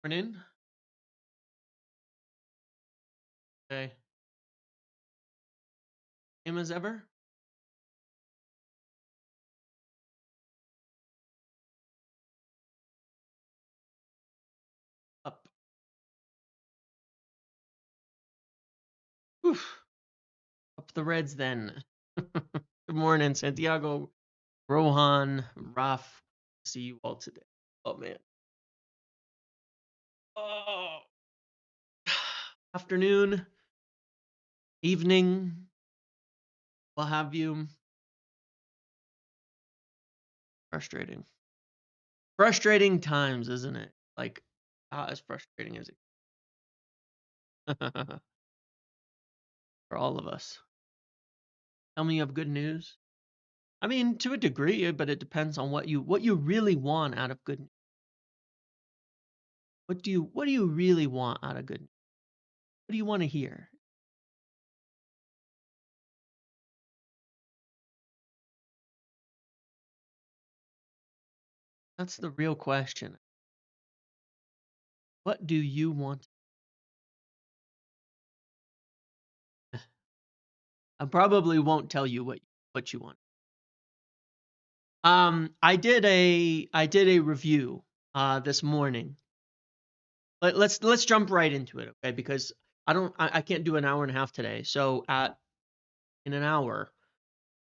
Morning. Okay. Same as ever. Up. Oof. Up the Reds then. Good morning, Santiago, Rohan, Raf. See you all today. Oh man. Oh. Afternoon, evening, what have you. Frustrating. Frustrating times, isn't it? Like, as frustrating as it for all of us. Tell me you have good news. I mean, to a degree, but it depends on what you really want out of good news. What do you really want out of good news? What do you want to hear? That's the real question. What do you want? I probably won't tell you what you want. I did a review this morning. Let's jump right into it, okay? Because I can't do an hour and a half today. So in an hour,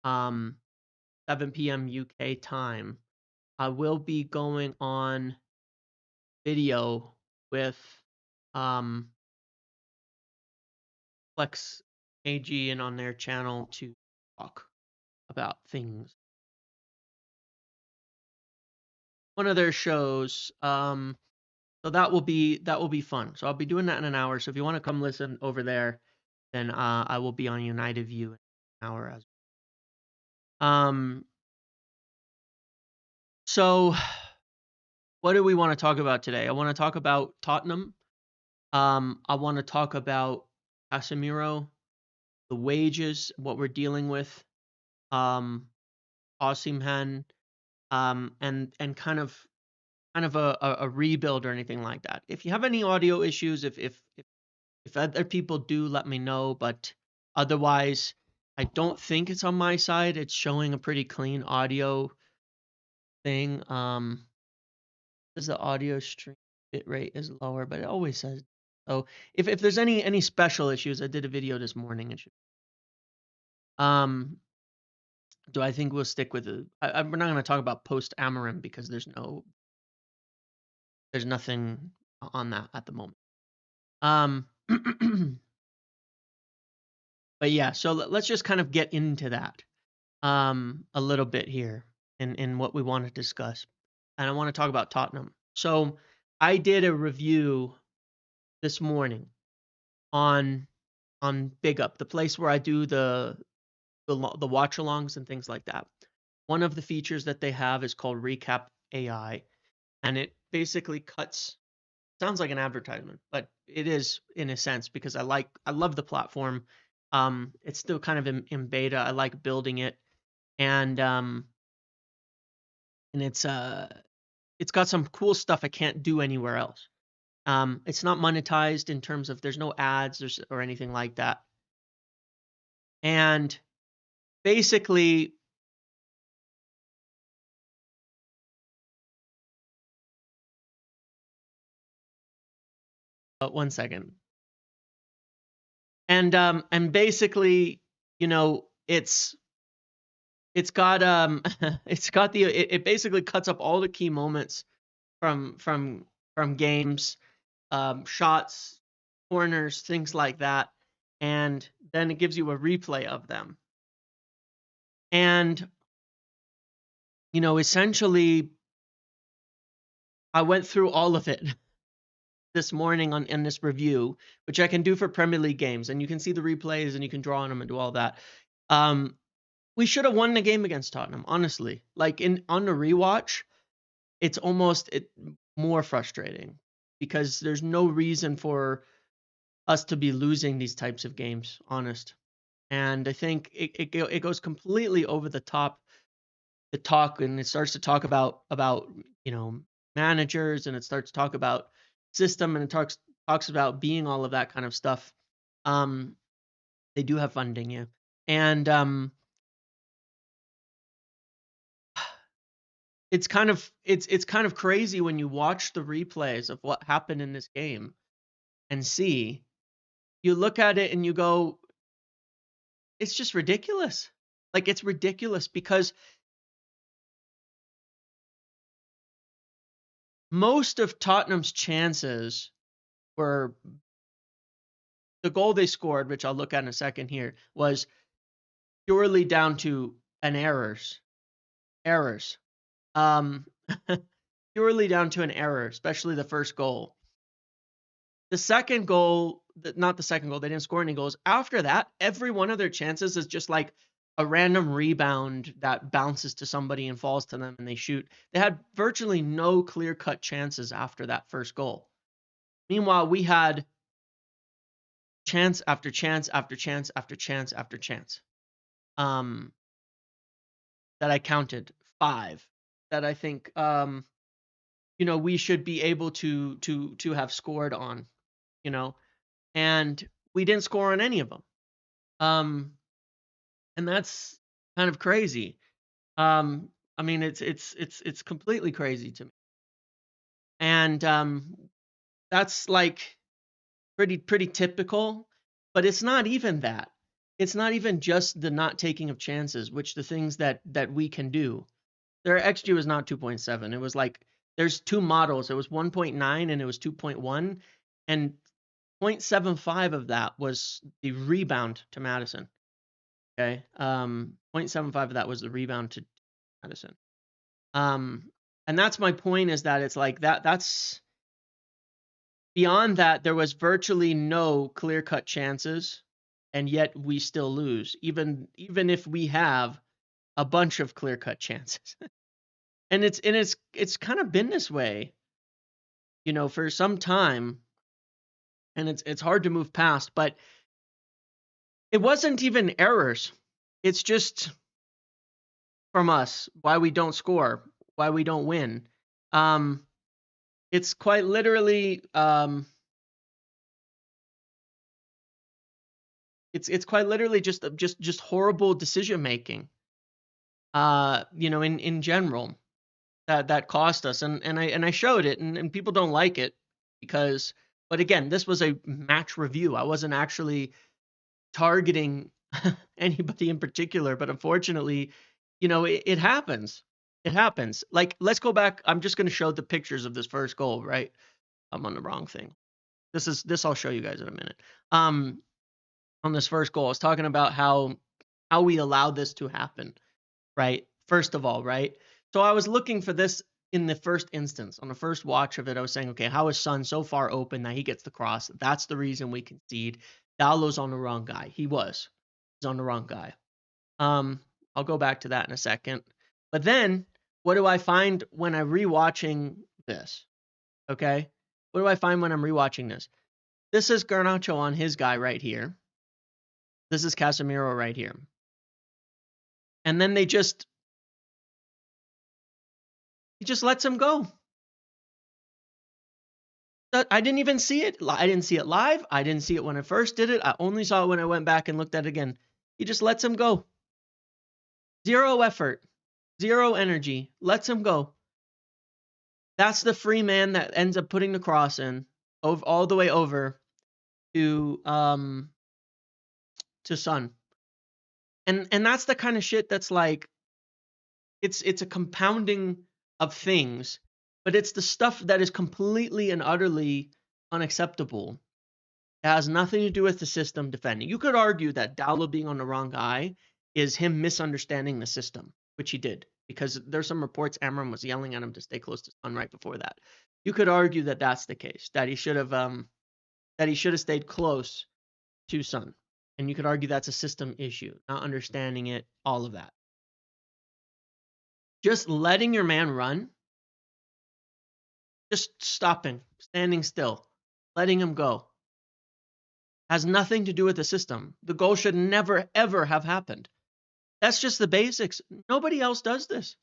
7 p.m. UK time, I will be going on video with Flex AG and on their channel to talk about things. One of their shows. So that will be fun. So I'll be doing that in an hour. So if you want to come listen over there, then I will be on United View in an hour as well. So what do we want to talk about today? I want to talk about Tottenham. I want to talk about Casemiro, the wages, what we're dealing with, Osimhen, and kind of a rebuild or anything like that. If you have any audio issues, if other people do, let me know. But otherwise, I don't think it's on my side. It's showing a pretty clean audio thing. Says the audio stream bit rate is lower, but it always says. So if there's any special issues, I did a video this morning. It should. Do I think we'll stick with it? We're not going to talk about post Amarim because there's nothing on that at the moment. But yeah, so let's just kind of get into that a little bit here in what we want to discuss. And I want to talk about Tottenham. So I did a review this morning on Big Up, the place where I do the watch alongs and things like that. One of the features that they have is called Recap AI, and it basically sounds like an advertisement, but it is in a sense because I love the platform. It's still kind of in beta. I like building it, and it's got some cool stuff I can't do anywhere else. It's not monetized in terms of there's no ads or anything like that. And basically, one second. And basically, it's got it basically cuts up all the key moments from games, shots, corners, things like that, and then it gives you a replay of them. And essentially, I went through all of it this morning in this review, which I can do for Premier League games, and you can see the replays and you can draw on them and do all that. We should have won the game against Tottenham, honestly. Like on the rewatch, it's almost more frustrating because there's no reason for us to be losing these types of games, honest. And I think it goes completely over the top, the talk, and it starts to talk about managers, and it starts to talk about system, and it talks about being all of that kind of stuff. They do have funding, yeah. And it's kind of crazy when you watch the replays of what happened in this game and see, you look at it and you go, it's just ridiculous. Like, it's ridiculous because most of Tottenham's chances were the goal they scored, which I'll look at in a second here, was purely down to an errors. Um, purely down to an error, especially the first goal. The second goal, not the second goal, they didn't score any goals. After that, every one of their chances is just like a random rebound that bounces to somebody and falls to them and they shoot. They had virtually no clear-cut chances after that first goal. Meanwhile, we had chance after chance after chance after chance after chance. That I counted 5 that I think we should be able to have scored on, and we didn't score on any of them. And that's kind of crazy. I mean, it's completely crazy to me. And that's like pretty typical, but it's not even that. It's not even just the not taking of chances, which the things that we can do. Their XG was not 2.7. It was like, there's 2 models. It was 1.9 and it was 2.1, and 0.75 of that was the rebound to Madison. Okay. 0.75 of that was the rebound to Madison. And that's my point, is that it's like that's beyond that, there was virtually no clear-cut chances, and yet we still lose, even if we have a bunch of clear-cut chances. And it's kind of been this way, for some time, and it's hard to move past, but it wasn't even errors. It's just from us why we don't score, why we don't win. It's quite literally it's quite literally just horrible decision making. In general, that cost us, and I showed it, and people don't like it because, but again, this was a match review. I wasn't actually targeting anybody in particular, but unfortunately, it happens. It happens. Like, let's go back. I'm just going to show the pictures of this first goal, right? I'm on the wrong thing. This I'll show you guys in a minute. On this first goal, I was talking about how we allowed this to happen, right? First of all, right? So I was looking for this in the first instance. On the first watch of it, I was saying, okay, how is Son so far open that he gets the cross? That's the reason we concede. Dallo's on the wrong guy. He's on the wrong guy. I'll go back to that in a second. But then, what do I find when I'm rewatching this? Okay? What do I find when I'm rewatching this? This is Garnacho on his guy right here. This is Casemiro right here. And then he just lets him go. I didn't even see it. I didn't see it live. I didn't see it when I first did it. I only saw it when I went back and looked at it again. He just lets him go. 0 effort, 0 energy, lets him go. That's the free man that ends up putting the cross in all the way over to Son. And that's the kind of shit that's like, it's a compounding of things, but it's the stuff that is completely and utterly unacceptable. It has nothing to do with the system defending. You could argue that Dallo being on the wrong guy is him misunderstanding the system, which he did, because there's some reports Amram was yelling at him to stay close to Son right before that. You could argue that that's the case, that he should have stayed close to Son. And you could argue that's a system issue, not understanding it, all of that. Just letting your man run, just stopping, standing still, letting him go, has nothing to do with the system. The goal should never, ever have happened. That's just the basics. Nobody else does this.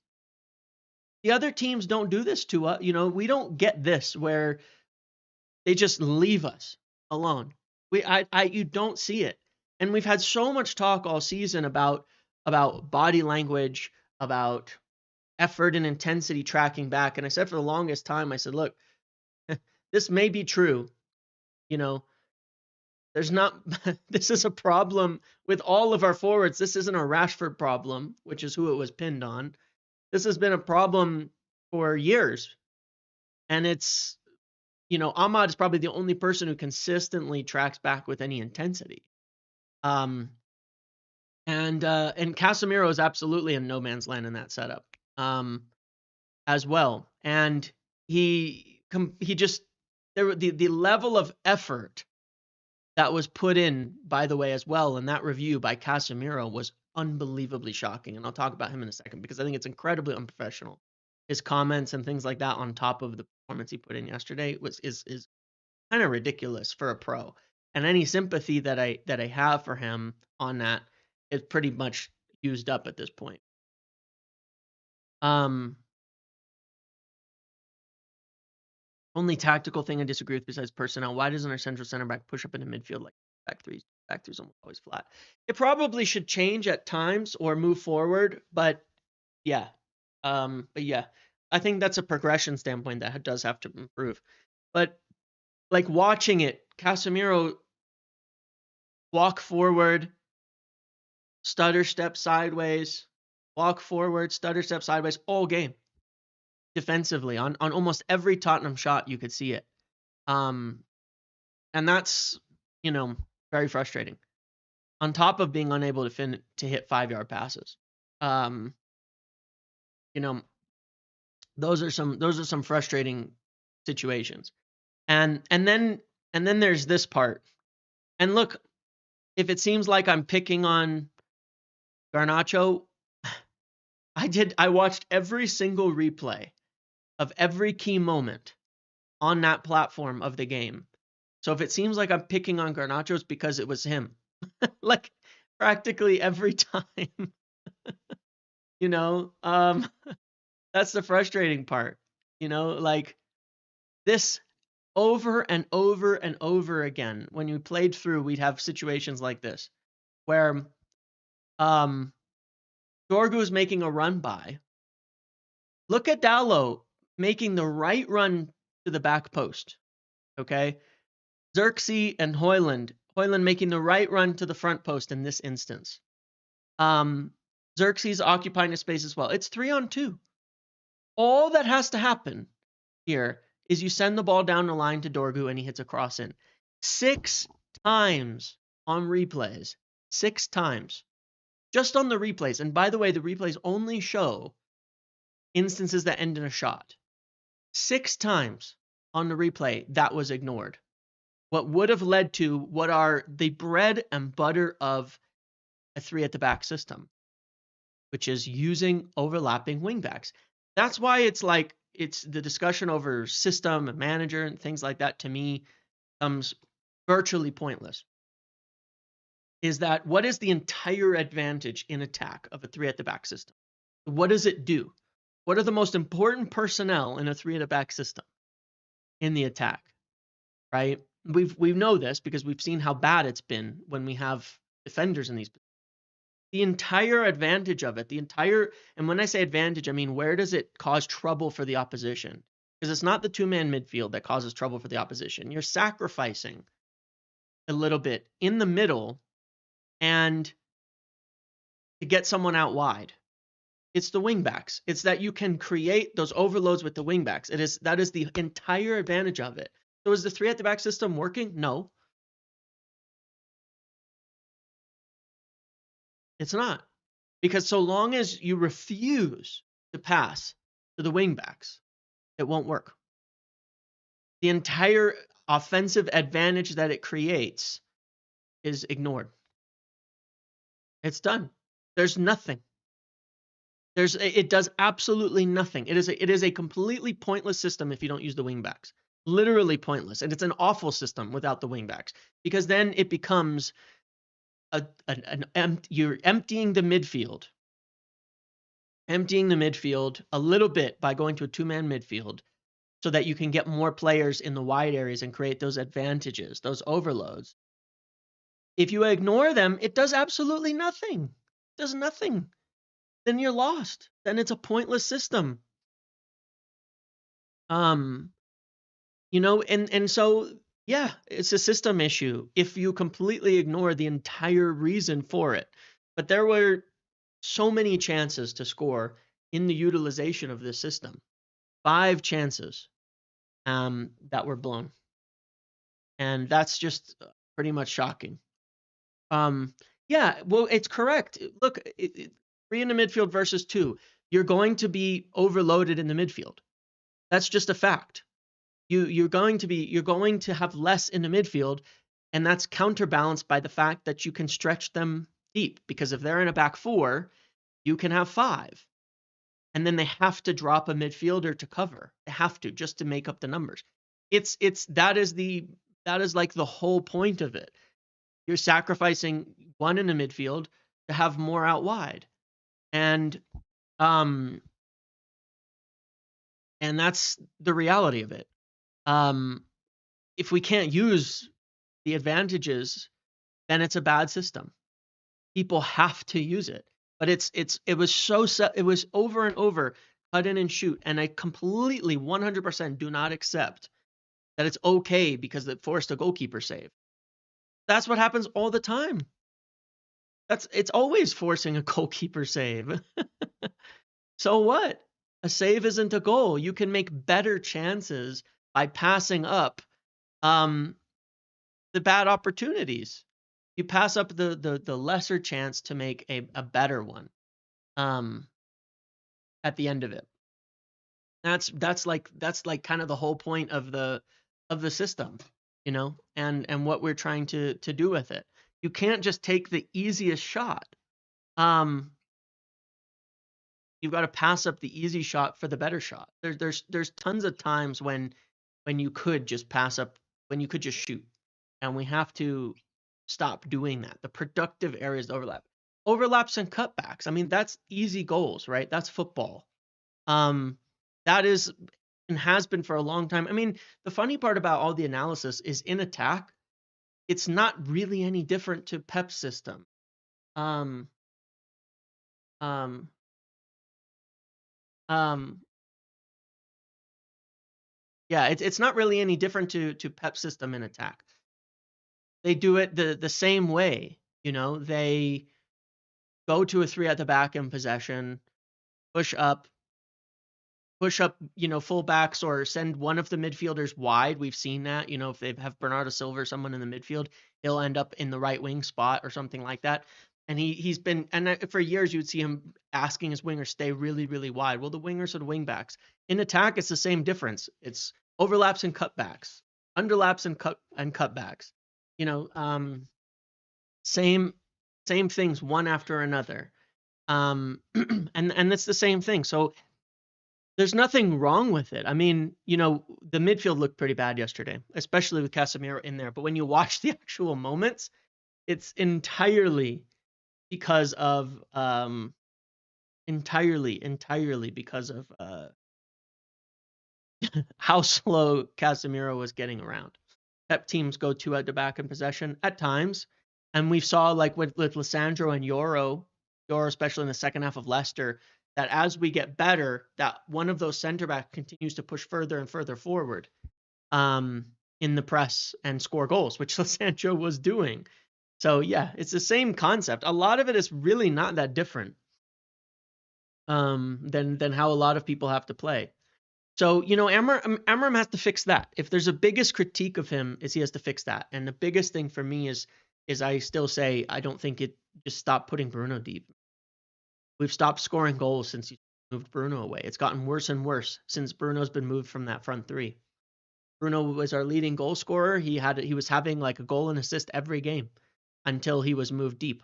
The other teams don't do this to us. We don't get this where They just leave us alone. You don't see it. And we've had so much talk all season about body language, about effort and intensity tracking back. And I said for the longest time, I said, look, this may be true. You know, there's not, this is a problem with all of our forwards. This isn't a Rashford problem, which is who it was pinned on. This has been a problem for years. And it's, Ahmad is probably the only person who consistently tracks back with any intensity. And Casemiro is absolutely in no man's land in that setup, as well. And he just, the level of effort that was put in, by the way, as well, in that review by Casemiro was unbelievably shocking. And I'll talk about him in a second because I think it's incredibly unprofessional. His comments and things like that on top of the performance he put in yesterday is kind of ridiculous for a pro. And any sympathy that I have for him on that is pretty much used up at this point. Only tactical thing I disagree with besides personnel. Why doesn't our central center back push up into midfield like back threes? Back threes almost always flat. It probably should change at times or move forward, but yeah. I think that's a progression standpoint that does have to improve. But like watching it, Casemiro walk forward, stutter step sideways, walk forward, stutter step sideways all game. Defensively on almost every Tottenham shot you could see it. And that's, very frustrating. On top of being unable to hit 5-yard passes. Those are some frustrating situations. And then there's this part. And look, if it seems like I'm picking on Garnacho, I watched every single replay of every key moment on that platform of the game. So if it seems like I'm picking on Garnacho, it's because it was him. Like practically every time. That's the frustrating part. Like this over and over and over again. When you played through, we'd have situations like this where Dorgu is making a run by. Look at Dallo making the right run to the back post. Okay? Xerxes and Højlund making the right run to the front post in this instance. Xerxes occupying a space as well. It's 3-on-2. All that has to happen here is you send the ball down the line to Dorgu and he hits a cross in. 6 times on replays. 6 times. Just on the replays. And by the way, the replays only show instances that end in a shot. 6 times on the replay that was ignored. What would have led to what are the bread and butter of a 3 at the back system, which is using overlapping wingbacks. That's why it's the discussion over system and manager and things like that to me comes virtually pointless. Is that what is the entire advantage in attack of a 3 at the back system? What does it do? What are the most important personnel in a 3 at the back system in the attack? Right? We know this because we've seen how bad it's been when we have defenders in these. The entire advantage of it, and when I say advantage, I mean, where does it cause trouble for the opposition? Because it's not the 2-man midfield that causes trouble for the opposition. You're sacrificing a little bit in the middle and to get someone out wide. It's the wingbacks. It's that you can create those overloads with the wingbacks. That is the entire advantage of it. So is the 3 at the back system working? No. It's not. Because so long as you refuse to pass to the wingbacks, it won't work. The entire offensive advantage that it creates is ignored. It's done. There's nothing. It does absolutely nothing. It is a completely pointless system if you don't use the wingbacks. Literally pointless. And it's an awful system without the wingbacks. Because then it becomes you're emptying the midfield. Emptying the midfield a little bit by going to a 2-man midfield. so that you can get more players in the wide areas and create those advantages, those overloads. If you ignore them, it does absolutely nothing. It does nothing. Then you're lost. Then it's a pointless system. And so yeah, it's a system issue if you completely ignore the entire reason for it. But there were so many chances to score in the utilization of this system. 5 chances that were blown. And that's just pretty much shocking. Yeah, well, it's correct. Look, 3 in the midfield versus 2. You're going to be overloaded in the midfield. That's just a fact. You're going to have less in the midfield, and that's counterbalanced by the fact that you can stretch them deep, because if they're in a back 4, you can have 5. And then they have to drop a midfielder to cover. They have to, just to make up the numbers. That is like the whole point of it. You're sacrificing one in the midfield to have more out wide. And that's the reality of it. If we can't use the advantages, then it's a bad system. People have to use it. But it was over and over, cut in and shoot, and I completely 100% do not accept that it's okay because it forced a goalkeeper save. That's what happens all the time. It's always forcing a goalkeeper save. So what? A save isn't a goal. You can make better chances by passing up the bad opportunities. You pass up the lesser chance to make a better one at the end of it. That's like kind of the whole point of the system, and what we're trying to do with it. You can't just take the easiest shot. You've got to pass up the easy shot for the better shot. There's tons of times when you could just pass up, when you could just shoot, and we have to stop doing that. The productive areas overlaps and cutbacks. I mean, that's easy goals, right? That's football. That is and has been for a long time. I mean, the funny part about all the analysis is in attack, it's not really any different to Pep's system. Um, um, um, yeah, it's not really any different to Pep's system in attack. They do it the same way, They go to a 3 at the back in possession, push up, fullbacks, or send one of the midfielders wide. We've seen that, if they have Bernardo Silva or someone in the midfield, he'll end up in the right wing spot or something like that. And he's been, and for years you would see him asking his wingers stay really, really wide. Well, the wingers are the wing backs. In attack, it's the same difference. It's overlaps and cutbacks, underlaps and cutbacks. Same things, one after another. And it's the same thing. So there's nothing wrong with it. I mean, the midfield looked pretty bad yesterday, especially with Casemiro in there. But when you watch the actual moments, it's entirely because of entirely because of how slow Casemiro was getting around. Pep teams go 2 at the back in possession at times, and we saw, like with Lissandro and Yoro, especially in the second half of Leicester, that as we get better, that one of those center backs continues to push further and further forward in the press and score goals, which Lissandro was doing. So yeah, it's the same concept. A lot of it is really not that different than how a lot of people have to play. So, Amram has to fix that. If there's a biggest critique of him, is he has to fix that. And the biggest thing for me is I still say I don't think it just stopped putting Bruno deep. We've stopped scoring goals since he moved Bruno away. It's gotten worse and worse since Bruno's been moved from that front 3. Bruno was our leading goal scorer. He was having like a goal and assist every game until he was moved deep.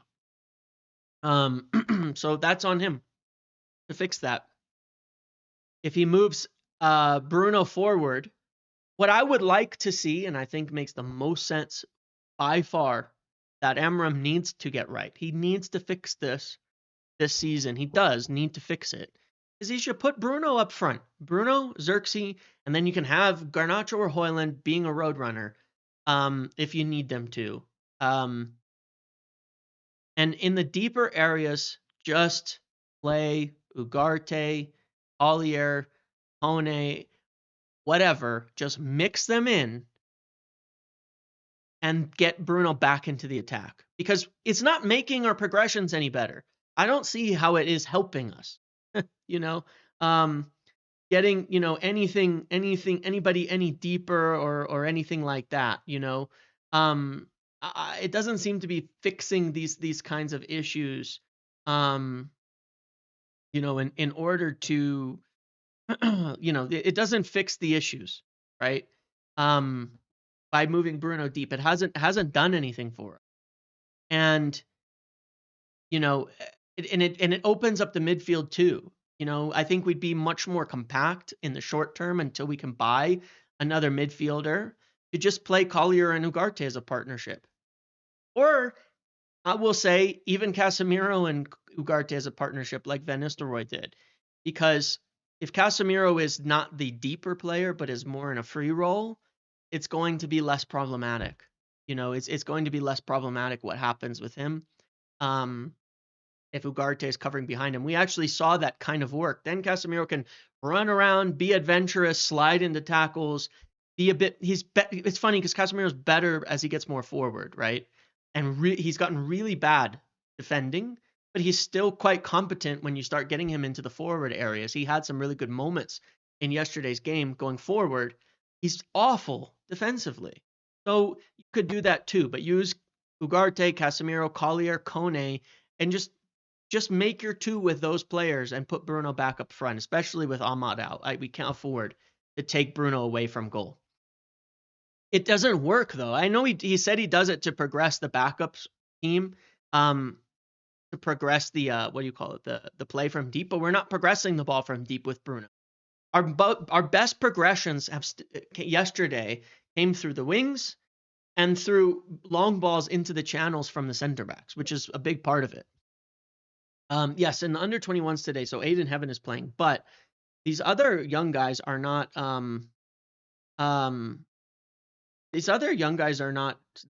So that's on him to fix that. If he moves Bruno forward, what I would like to see, and I think makes the most sense by far, that Amram needs to get right. He needs to fix this season. He does need to fix it. is he should put Bruno up front. Bruno, Xerxes, and then you can have Garnacho or Højlund being a road runner if you need them to. And in the deeper areas, just play Ugarte, Ollier, Hone, whatever. Just mix them in and get Bruno back into the attack. Because it's not making our progressions any better. I don't see how it is helping us. you know, getting, anybody any deeper or anything like that, it doesn't seem to be fixing these kinds of issues, in order to, it doesn't fix the issues, right? By moving Bruno deep, it hasn't done anything for it. And, it opens up the midfield too. I think we'd be much more compact in the short term until we can buy another midfielder to just play Collier and Ugarte as a partnership. Or I will say even Casemiro and Ugarte as a partnership like Van Nistelrooy did. Because if Casemiro is not the deeper player but is more in a free role, it's going to be less problematic. It's going to be less problematic what happens with him. If Ugarte is covering behind him. We actually saw that kind of work. Then Casemiro can run around, be adventurous, slide into tackles, be a bit. It's funny because Casemiro's better as he gets more forward, right? And he's gotten really bad defending, but he's still quite competent when you start getting him into the forward areas. He had some really good moments in yesterday's game going forward. He's awful defensively. So you could do that too, but use Ugarte, Casemiro, Collier, Kone, and just make your two with those players and put Bruno back up front, especially with Ahmad out. We can't afford to take Bruno away from goal. It doesn't work though. I know he said he does it to progress the backups team, to progress the what do you call it, the play from deep, but we're not progressing the ball from deep with Bruno. Our best progressions yesterday came through the wings and through long balls into the channels from the center backs, which is a big part of it. Yes, in the under 21s today, so Aiden Heaven is playing, but these other young guys are not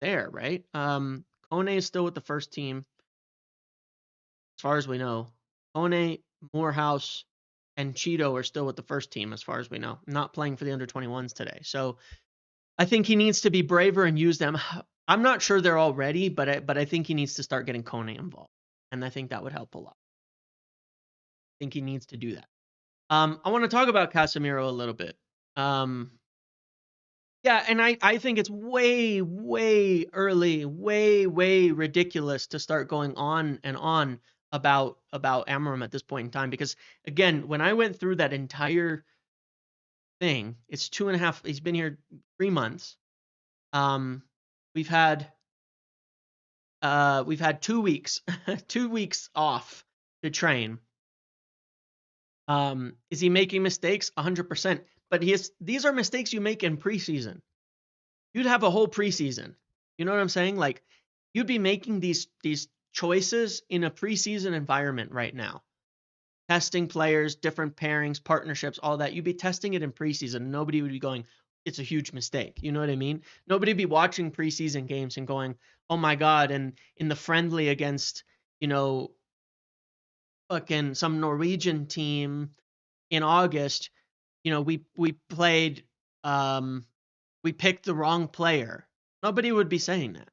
there, right? Kone is still with the first team, as far as we know. Kone, Morehouse, and Cheeto are still with the first team, as far as we know. Not playing for the under 21s today. So I think he needs to be braver and use them. I'm not sure they're all ready, but I think he needs to start getting Kone involved. And I think that would help a lot. I think he needs to do that. I want to talk about Casemiro a little bit. Yeah, and I think it's way, way early, way ridiculous to start going on and on about Amorim at this point in time. Because again, when I went through that entire thing, it's 2.5. He's been here 3 months. We've had 2 weeks, 2 weeks off to train. Is he making mistakes? 100%. But these are mistakes you make in preseason. You'd have a whole preseason. You know what I'm saying? Like, you'd be making these choices in a preseason environment right now. Testing players, different pairings, partnerships, all that. You'd be testing it in preseason. Nobody would be going, it's a huge mistake. You know what I mean? Nobody would be watching preseason games and going, oh my God, and in the friendly against, fucking some Norwegian team in August, we played, we picked the wrong player. Nobody would be saying that.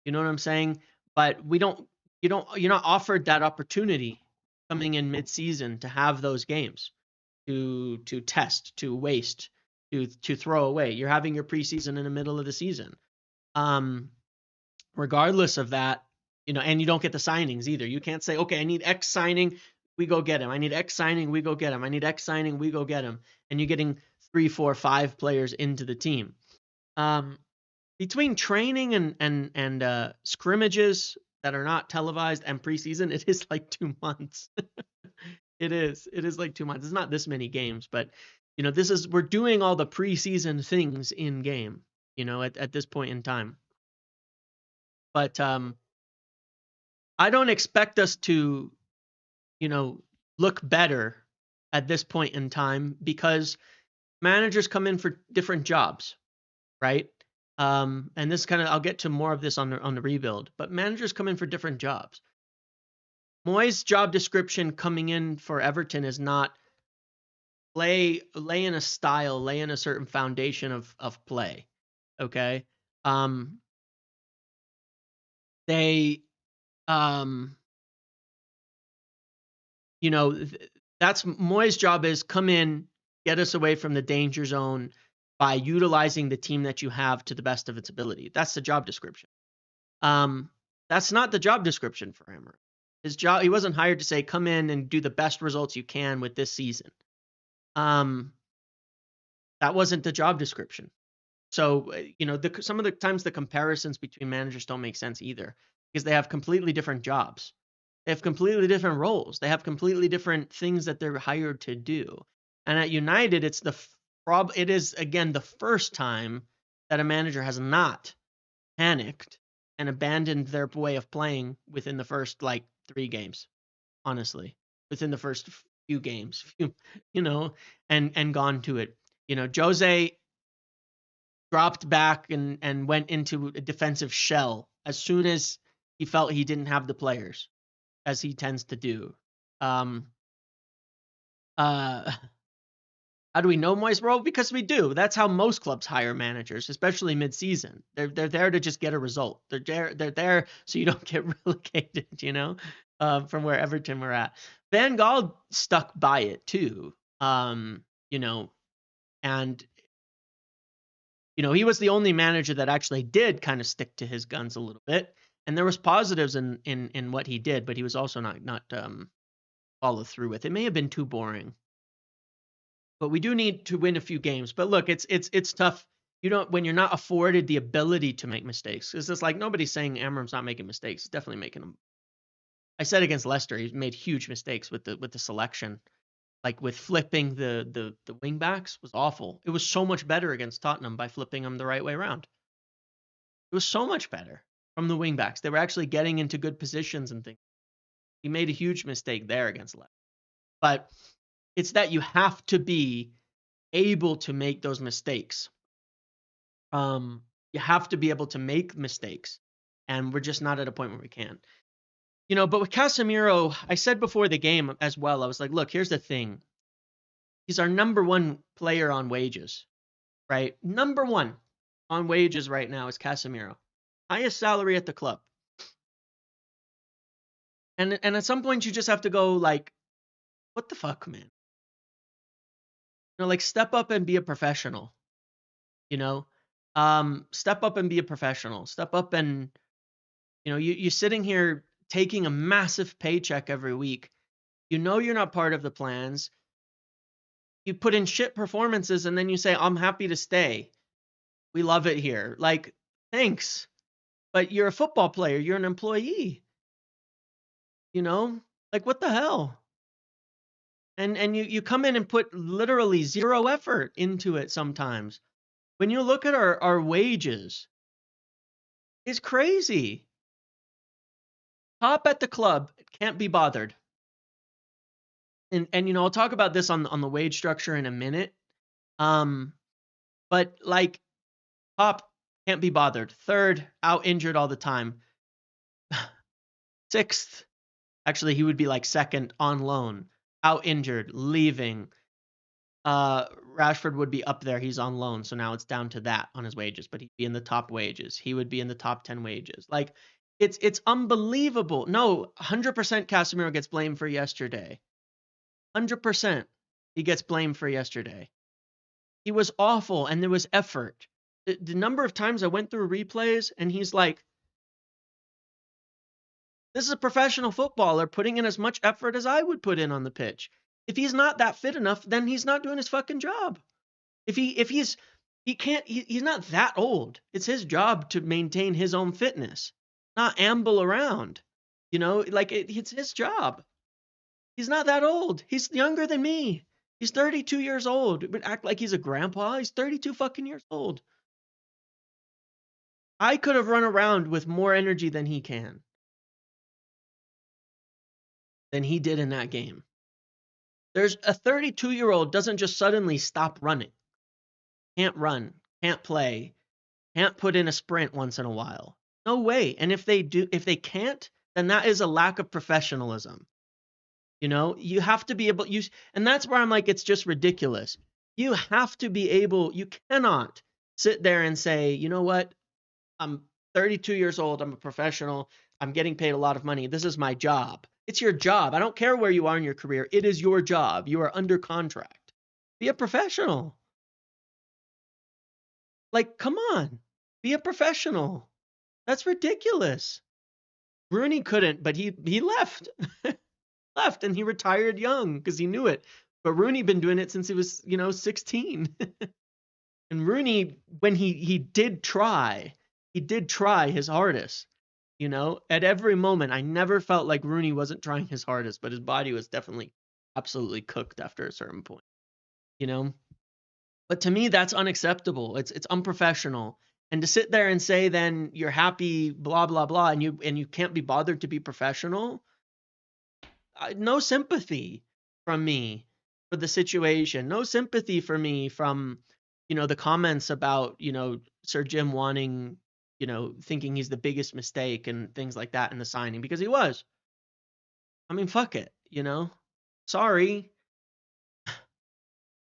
You know what I'm saying? But you're not offered that opportunity coming in mid-season to have those games, to test, to waste, to throw away. You're having your preseason in the middle of the season. Regardless of that, and you don't get the signings either. You can't say, okay, I need X signing, we go get him. I need X signing, we go get him. I need X signing, we go get him. And you're getting 3, 4, 5 players into the team. Between training and scrimmages that are not televised and preseason, it is like 2 months. It is like 2 months. It's not this many games, but we're doing all the preseason things in game, at this point in time. But I don't expect us to, look better at this point in time because managers come in for different jobs, right? And this kind of, I'll get to more of this on the rebuild, but managers come in for different jobs. Moyes' job description coming in for Everton is not lay in a style, lay in a certain foundation of play. Okay. They you know, that's Moyes' job is come in, get us away from the danger zone by utilizing the team that you have to the best of its ability. That's the job description. That's not the job description for Emery. His job, he wasn't hired to say, come in and do the best results you can with this season. That wasn't the job description. So, some of the times the comparisons between managers don't make sense either because they have completely different jobs. They have completely different roles. They have completely different things that they're hired to do. And at United, it is again the first time that a manager has not panicked and abandoned their way of playing within the first 3 games. Honestly, within the first few games, and gone to it. Jose dropped back and went into a defensive shell as soon as he felt he didn't have the players, as he tends to do. How do we know Moyes? Well, because we do. That's how most clubs hire managers, especially mid-season. They're there to just get a result. They're there so you don't get relegated, from where Everton were at. Van Gaal stuck by it too. And he was the only manager that actually did kind of stick to his guns a little bit. And there was positives in what he did, but he was also not follow through with. It may have been too boring. But we do need to win a few games. But look, it's tough. When you're not afforded the ability to make mistakes. It's just like nobody's saying Amram's not making mistakes. He's definitely making them. I said against Leicester, he made huge mistakes with the selection. Like with flipping the wing backs was awful. It was so much better against Tottenham by flipping them the right way around. It was so much better from the wing backs. They were actually getting into good positions and things. He made a huge mistake there against Leicester. But it's that you have to be able to make those mistakes. You have to be able to make mistakes, and we're just not at a point where we can. But with Casemiro, I said before the game as well, I was like, look, here's the thing. He's our number one player on wages, right? Number one on wages right now is Casemiro. Highest salary at the club. And at some point you just have to go what the fuck, man? Step up and be a professional. Step up and be a professional. Step up and you're sitting here taking a massive paycheck every week. You're not part of the plans. You put in shit performances and then you say, I'm happy to stay. We love it here. Thanks. But you're a football player. You're an employee. What the hell? And you come in and put literally zero effort into it sometimes. When you look at our wages, it's crazy. Top at the club can't be bothered. And I'll talk about this on the wage structure in a minute. But Pop can't be bothered. Third, out injured all the time. Sixth, actually he would be second on loan, out injured, leaving. Rashford would be up there. He's on loan, so now it's down to that on his wages, but he'd be in the top wages. He would be in the top 10 wages. It's unbelievable. No, 100% Casemiro gets blamed for yesterday. 100% he gets blamed for yesterday. He was awful, and there was effort. The number of times I went through replays, and he's like, this is a professional footballer putting in as much effort as I would put in on the pitch. If he's not that fit enough, then he's not doing his fucking job. He's not that old. It's his job to maintain his own fitness, not amble around. It's his job. He's not that old. He's younger than me. He's 32 years old. But act like he's a grandpa. He's 32 fucking years old. I could have run around with more energy than he did in that game. There's a 32-year-old doesn't just suddenly stop running. Can't run, can't play, can't put in a sprint once in a while. No way. And if they can't, then that is a lack of professionalism. You have to be able and that's where I'm like, it's just ridiculous. You have to be able, you cannot sit there and say, you know what? I'm 32 years old. I'm a professional. I'm getting paid a lot of money. This is my job. It's your job. I don't care where you are in your career. It is your job. You are under contract. Be a professional. Like, come on. Be a professional. That's ridiculous. Rooney couldn't, but he left. Left and he retired young because he knew it. But Rooney been doing it since he was, 16. And Rooney, when he did try his hardest. At every moment, I never felt like Rooney wasn't trying his hardest, but his body was definitely absolutely cooked after a certain point. But to me, that's unacceptable. It's unprofessional. And to sit there and say then you're happy, blah blah blah, and you can't be bothered to be professional. No sympathy from me for the situation. No sympathy for me from the comments about Sir Jim wanting thinking he's the biggest mistake and things like that in the signing, because he was. I mean, fuck it. Sorry.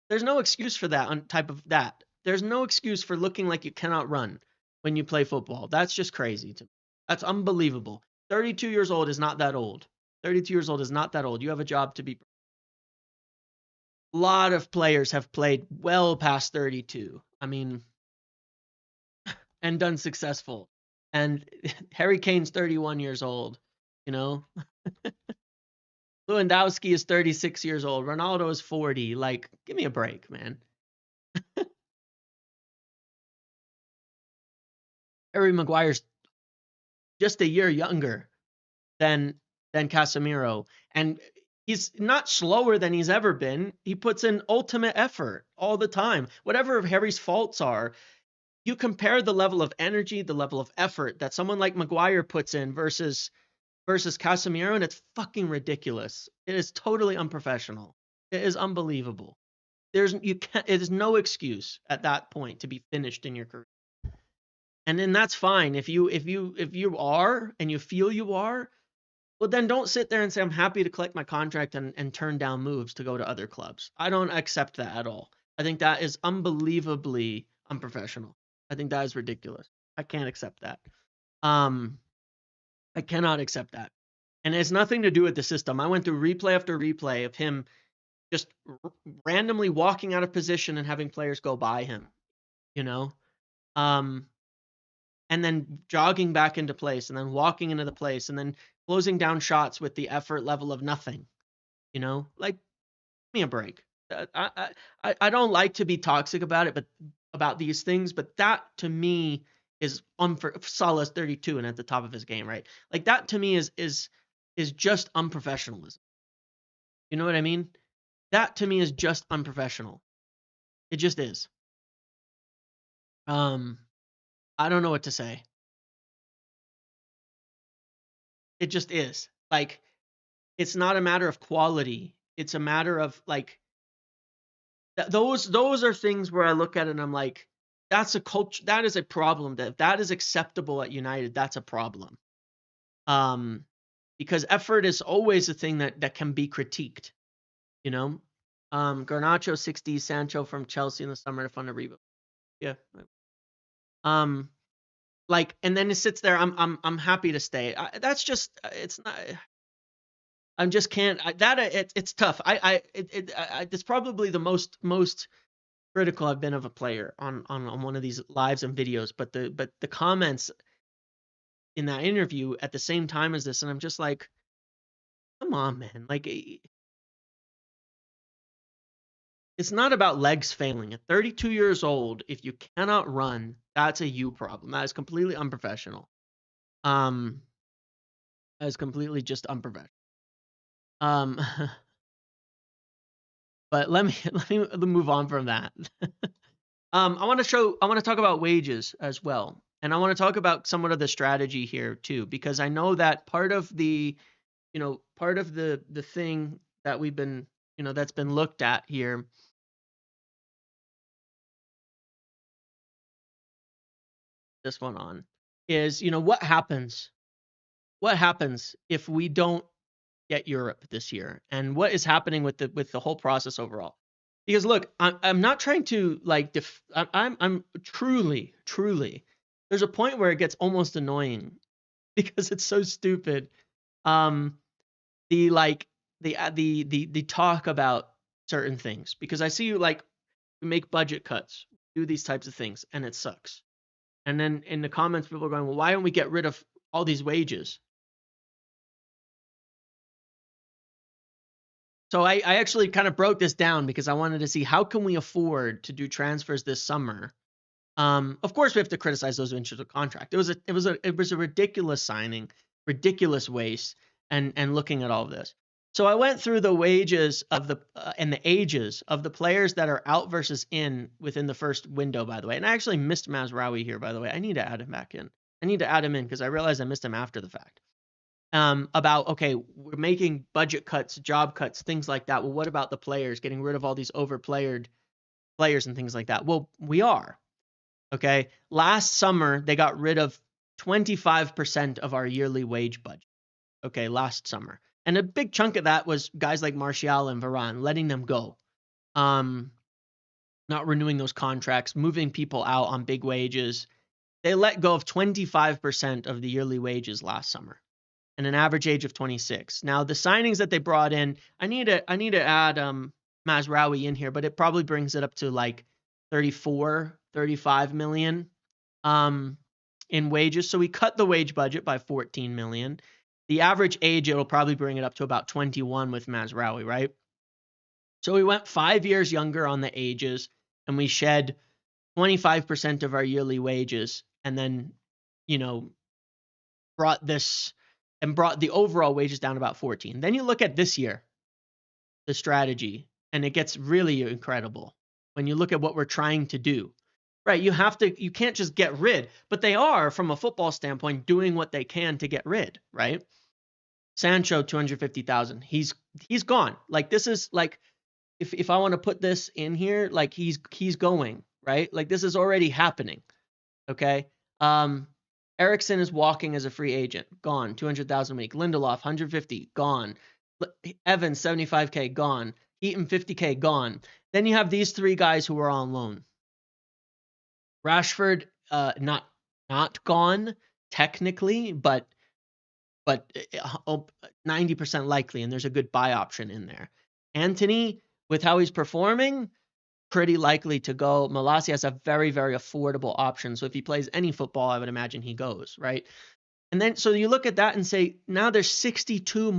There's no excuse for that on type of that. There's no excuse for looking like you cannot run when you play football. That's just crazy to me. That's unbelievable. 32 years old is not that old. 32 years old is not that old. You have a job to be. A lot of players have played well past 32. I mean, and done successful. And Harry Kane's 31 years old, Lewandowski is 36 years old. Ronaldo is 40. Like, give me a break, man. Harry Maguire's just a year younger than Casemiro. And he's not slower than he's ever been. He puts in ultimate effort all the time. Whatever Harry's faults are, you compare the level of energy, the level of effort that someone like Maguire puts in versus Casemiro, and it's fucking ridiculous. It is totally unprofessional. It is unbelievable. It is no excuse at that point to be finished in your career. And then that's fine. If you are and you feel you are, well then don't sit there and say I'm happy to collect my contract and turn down moves to go to other clubs. I don't accept that at all. I think that is unbelievably unprofessional. I think that is ridiculous. I can't accept that. I cannot accept that. And it has nothing to do with the system. I went through replay after replay of him just randomly walking out of position and having players go by him, and then jogging back into place and then walking into the place and then closing down shots with the effort level of nothing, like, give me a break. I don't like to be toxic about it, but about these things, but that to me is Salah's 32 and at the top of his game, right? Like that to me is just unprofessionalism. You know what I mean? That to me is just unprofessional. It just is. I don't know what to say. It just is. Like, it's not a matter of quality. It's a matter of like those are things where I look at it and I'm like, that's a culture, that is a problem. That is acceptable at United, that's a problem. Because effort is always a thing that can be critiqued, Garnacho 60, Sancho from Chelsea in the summer to fund a rebuild. Yeah. Like, and then it sits there. I'm happy to stay. That's just, it's not. I just can't. It's tough. It's probably the most critical I've been of a player on one of these lives and videos. But the comments in that interview at the same time as this, and I'm just like, come on, man. Like, it's not about legs failing. At 32 years old, if you cannot run, that's a you problem. That is completely unprofessional. That is completely just unprofessional. But let me move on from that. I want to talk about wages as well. And I want to talk about somewhat of the strategy here too, because I know that part of the thing that we've been that's been looked at here. This one on is, what happens? What happens if we don't get Europe this year? And what is happening with the whole process overall? Because look, I'm not trying to like I'm truly there's a point where it gets almost annoying because it's so stupid. The like the talk about certain things, because I see you like we make budget cuts, do these types of things, and it sucks. And then in the comments, people are going, well, why don't we get rid of all these wages? So I actually kind of broke this down because I wanted to see how can we afford to do transfers this summer. Of course, we have to criticize those who entered the contract. It was a ridiculous signing, ridiculous waste, and looking at all of this. So I went through the wages of the and the ages of the players that are out versus in within the first window. By the way, and I actually missed Mazraoui here. By the way, I need to add him back in. I need to add him in because I realized I missed him after the fact. About, okay, we're making budget cuts, job cuts, things like that. Well, what about the players? Getting rid of all these overplayed players and things like that. Well, we are. Okay. Last summer, they got rid of 25% of our yearly wage budget. Okay. Last summer. And a big chunk of that was guys like Martial and Varane, letting them go. Not renewing those contracts, moving people out on big wages. They let go of 25% of the yearly wages last summer, and an average age of 26. Now, the signings that they brought in, I need to add Mazraoui in here, but it probably brings it up to like 34, 35 million in wages. So we cut the wage budget by 14 million. The average age, it'll probably bring it up to about 21 with Mazraoui, right? So we went 5 years younger on the ages, and we shed 25% of our yearly wages, and then, brought the overall wages down about 14. Then you look at this year, the strategy, and it gets really incredible when you look at what we're trying to do. Right, you can't just get rid, but they are, from a football standpoint, doing what they can to get rid, right? Sancho, 250,000. He's gone. Like, this is like, if I want to put this in here, like he's going, right? Like, this is already happening. Okay. Ericsson is walking as a free agent, gone. 200,000 a week. Lindelof, 150, gone. Evans, 75K, gone. Heaton, 50K, gone. Then you have these three guys who are on loan. Rashford, not gone technically, but 90% likely, and there's a good buy option in there. Antony, with how he's performing, pretty likely to go. Malacia has a very, very affordable option. So if he plays any football, I would imagine he goes, right? And then, so you look at that and say, now there's 62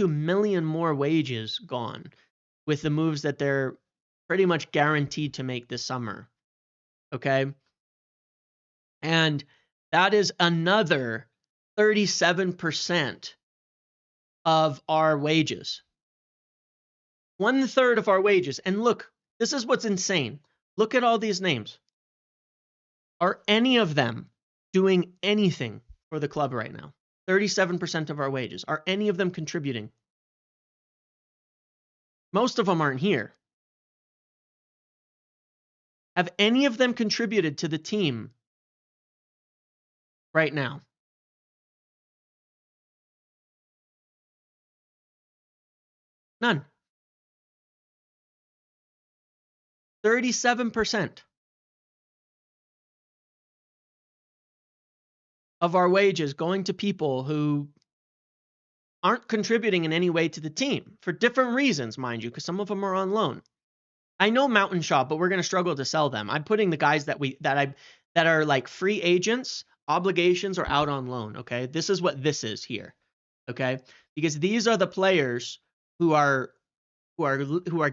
million more wages gone with the moves that they're pretty much guaranteed to make this summer. Okay. And that is another 37% of our wages. 1/3 of our wages. And look, this is what's insane. Look at all these names. Are any of them doing anything for the club right now? 37% of our wages. Are any of them contributing? Most of them aren't here. Have any of them contributed to the team right now? None. 37% of our wages going to people who aren't contributing in any way to the team for different reasons, mind you, because some of them are on loan. I know Mountain Shop, but we're going to struggle to sell them. I'm putting the guys that are like free agents, obligations, or out on loan. Okay, this is what this is here. Okay, because these are the players who are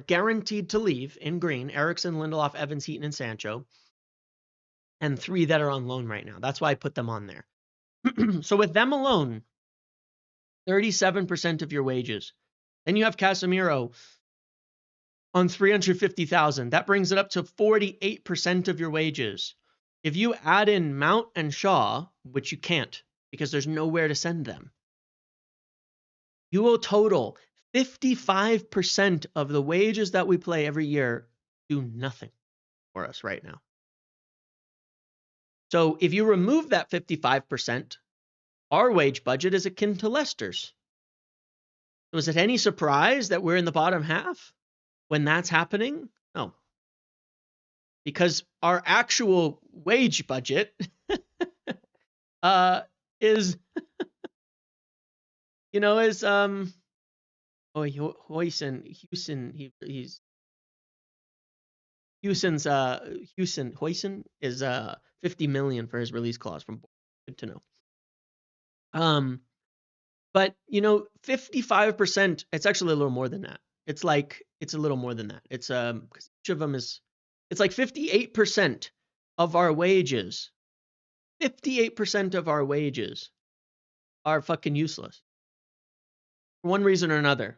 guaranteed to leave in green: Ericsson, Lindelof, Evans, Heaton, and Sancho, and 3 that are on loan right now. That's why I put them on there. So with them alone, 37% of your wages. Then you have Casemiro on 350,000. That brings it up to 48% of your wages. If you add in Mount and Shaw, which you can't because there's nowhere to send them, you will total 55% of the wages that we play every year do nothing for us right now. So if you remove that 55%, our wage budget is akin to Leicester's. Was it any surprise that we're in the bottom half when that's happening? No. Because our actual wage budget is Hoyson is 50 million for his release clause from Bournemouth. Good to know. But 55%, it's actually a little more than that. It's a little more than that. It's because each of them is, it's like 58% of our wages. 58% of our wages are fucking useless for one reason or another.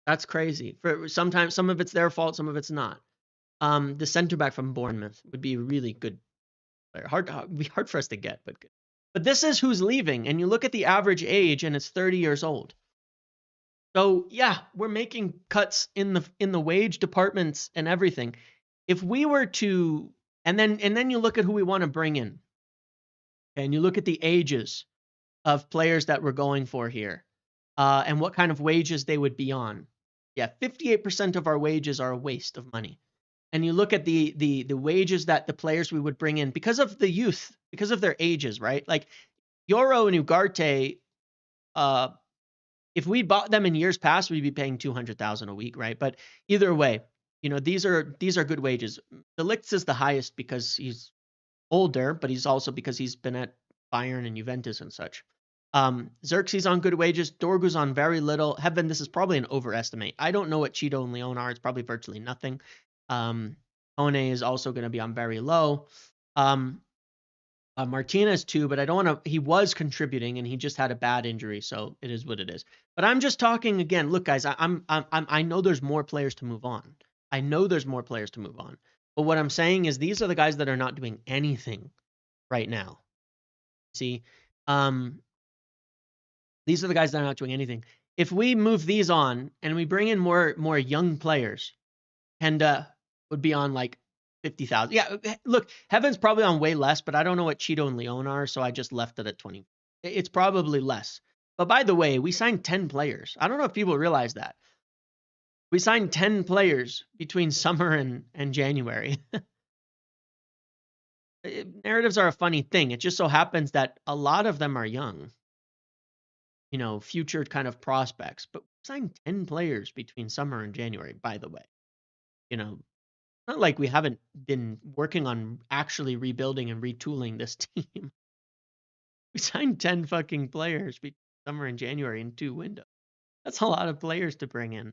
That's crazy. For sometimes some of it's their fault, some of it's not. The center back from Bournemouth would be a really good player. It'd be hard for us to get, but good. But this is who's leaving, and you look at the average age, and it's 30 years old. So yeah, we're making cuts in the wage departments and everything. If we were to, and then you look at who we want to bring in, and you look at the ages of players that we're going for here, and what kind of wages they would be on. Yeah, 58% of our wages are a waste of money. And you look at the wages that the players we would bring in because of the youth, because of their ages, right? Like Yoro and Ugarte, if we bought them in years past, we'd be paying 200,000 a week, right? But either way, these are good wages. Delict's is the highest because he's older, but he's also because he's been at Bayern and Juventus and such. Xerxes on good wages. Dorgu's on very little. Heaven, this is probably an overestimate. I don't know what Cheeto and Leon are. It's probably virtually nothing. One is also going to be on very low. Martinez too, but I don't want to. He was contributing and he just had a bad injury, so it is what it is. But I'm just talking again. Look, guys, I know there's more players to move on. I know there's more players to move on. But what I'm saying is these are the guys that are not doing anything right now. See, these are the guys that are not doing anything. If we move these on and we bring in more young players, Kenda would be on like 50,000. Yeah, look, Heaven's probably on way less, but I don't know what Cheeto and Leon are, so I just left it at 20. It's probably less. But by the way, we signed 10 players. I don't know if people realize that. We signed 10 players between summer and January. Narratives are a funny thing. It just so happens that a lot of them are young. Future kind of prospects. But we signed 10 players between summer and January, by the way. Not like we haven't been working on actually rebuilding and retooling this team. We signed 10 fucking players between summer and January in 2 windows. That's a lot of players to bring in.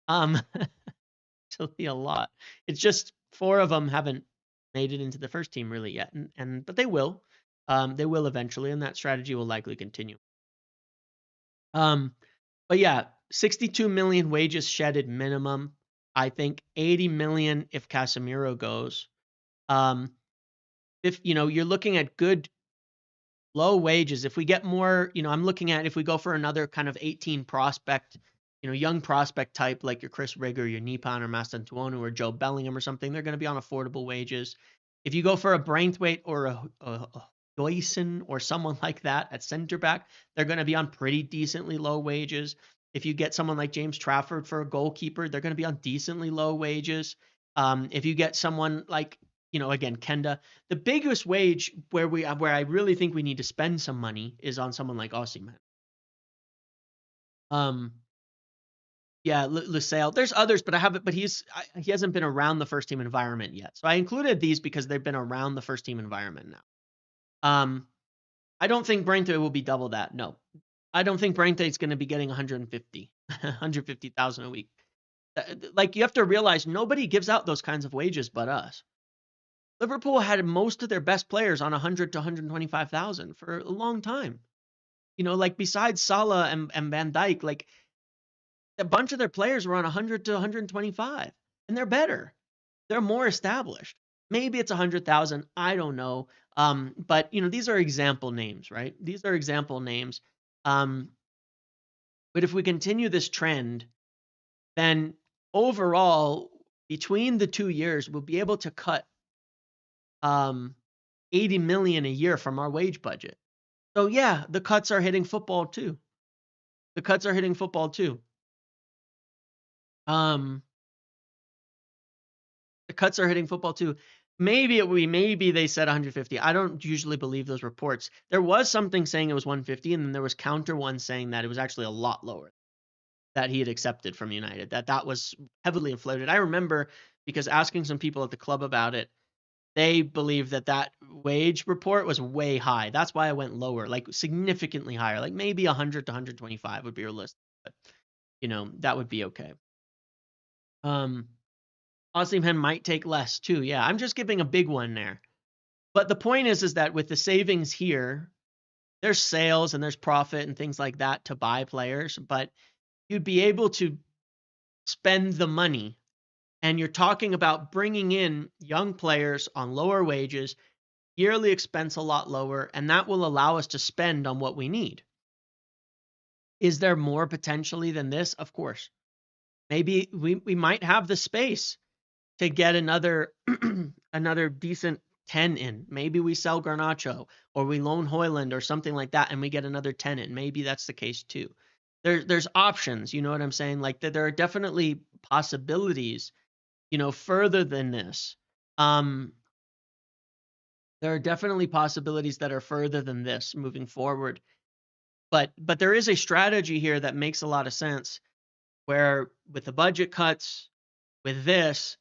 Actually a lot. It's just 4 of them haven't made it into the first team really yet, but they will. They will eventually, and that strategy will likely continue. But yeah, 62 million wages shedded minimum. I think 80 million if Casemiro goes. If you're looking at good low wages, if we get more, I'm looking at if we go for another kind of 18 prospect, young prospect type like your Chris Rigger, your Nipan or Mastantuono or Joe Bellingham or something, they're going to be on affordable wages. If you go for a Braithwaite or a Doyson or someone like that at center back, they're going to be on pretty decently low wages. If you get someone like James Trafford for a goalkeeper, they're going to be on decently low wages. If you get someone like, again, Kenda, the biggest wage where I really think we need to spend some money is on someone like Osimhen. Yeah, Lusail. There's others, but he hasn't been around the first team environment yet. So I included these because they've been around the first team environment now. I don't think Braithwaite will be double that. No. I don't think Braithwaite's going to be getting 150,000 a week. Like, you have to realize nobody gives out those kinds of wages but us. Liverpool had most of their best players on 100 to 125,000 for a long time. Like besides Salah and Van Dijk, like a bunch of their players were on 100 to 125, and they're better. They're more established. Maybe it's 100,000. I don't know. But these are example names, right? These are example names. But if we continue this trend, then overall, between the 2 years, we'll be able to cut 80 million a year from our wage budget. So yeah, the cuts are hitting football too. The cuts are hitting football too. Um, the cuts are hitting football too. Maybe they said 150. I don't usually believe those reports. There was something saying it was 150, and then there was counter one saying that it was actually a lot lower that he had accepted from United. That was heavily inflated. I remember because asking some people at the club about it, they believe that wage report was way high. That's why I went lower, like significantly higher, like maybe 100 to 125 would be realistic, but that would be okay. Osimhen might take less too. Yeah, I'm just giving a big one there. But the point is that with the savings here, there's sales and there's profit and things like that to buy players, but you'd be able to spend the money, and you're talking about bringing in young players on lower wages, yearly expense a lot lower, and that will allow us to spend on what we need. Is there more potentially than this? Of course. Maybe we might have the space to get another another decent 10 in. Maybe we sell Garnacho or we loan Hoyland or something like that and we get another 10 in. Maybe that's the case too. There's options, you know what I'm saying? Like there are definitely possibilities, further than this. There are definitely possibilities that are further than this moving forward. But there is a strategy here that makes a lot of sense where with the budget cuts, with this,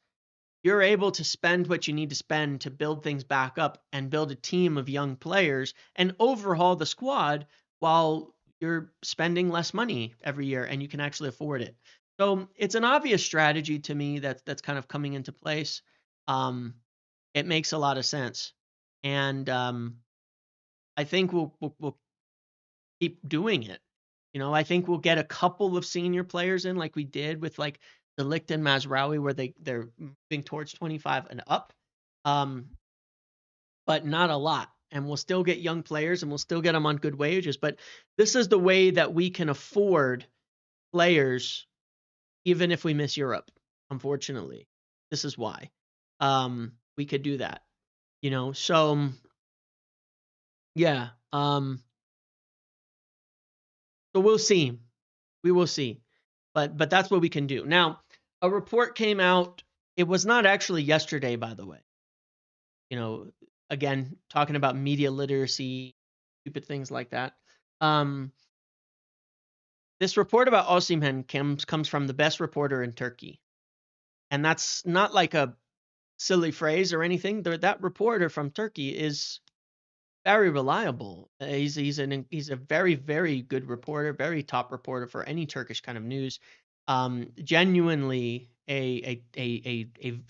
you're able to spend what you need to spend to build things back up and build a team of young players and overhaul the squad while you're spending less money every year and you can actually afford it. So it's an obvious strategy to me that's kind of coming into place. It makes a lot of sense, and I think we'll keep doing it. I think we'll get a couple of senior players in like we did with like the Ligt and Mazraoui where they're moving towards 25 and up. But not a lot. And we'll still get young players and we'll still get them on good wages. But this is the way that we can afford players even if we miss Europe, unfortunately. This is why. We could do that. So yeah. So we'll see. We will see. But that's what we can do. Now, a report came out. It was not actually yesterday, by the way. Again, talking about media literacy, stupid things like that. This report about Osimhen comes from the best reporter in Turkey. And that's not like a silly phrase or anything. That reporter from Turkey is very reliable. He's a very, very good reporter, very top reporter for any Turkish kind of news. Genuinely a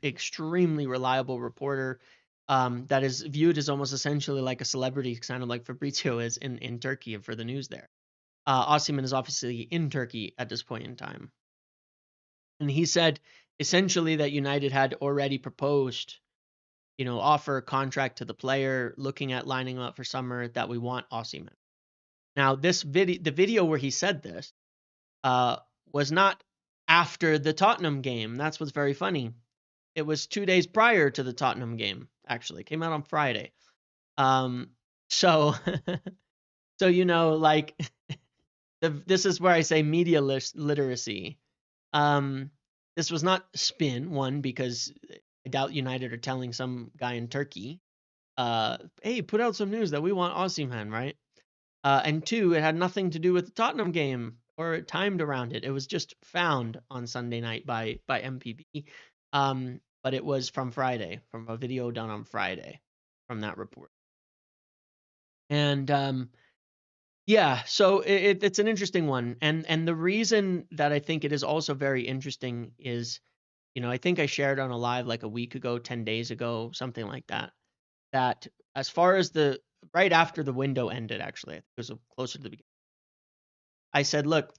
extremely reliable reporter that is viewed as almost essentially like a celebrity, kind of like Fabrizio is in Turkey for the news there. Osimhen is obviously in Turkey at this point in time. And he said essentially that United had already proposed, offer a contract to the player, looking at lining up for summer, that we want Osimhen. Now, the video where he said this was not after the Tottenham game. That's what's very funny. It was 2 days prior to the Tottenham game, actually. It came out on Friday. So, like, this is where I say media literacy. This was not spin, one, because I doubt United are telling some guy in Turkey, hey, put out some news that we want Osimhen, right? And two, it had nothing to do with the Tottenham game or timed around it. It was just found on Sunday night by MPB. But it was from Friday, from a video done on Friday from that report. And yeah, so it's an interesting one. And the reason that I think it is also very interesting is, I think I shared on a live like a week ago, 10 days ago, something like that, that as far as right after the window ended, actually, I think it was closer to the beginning, I said, look,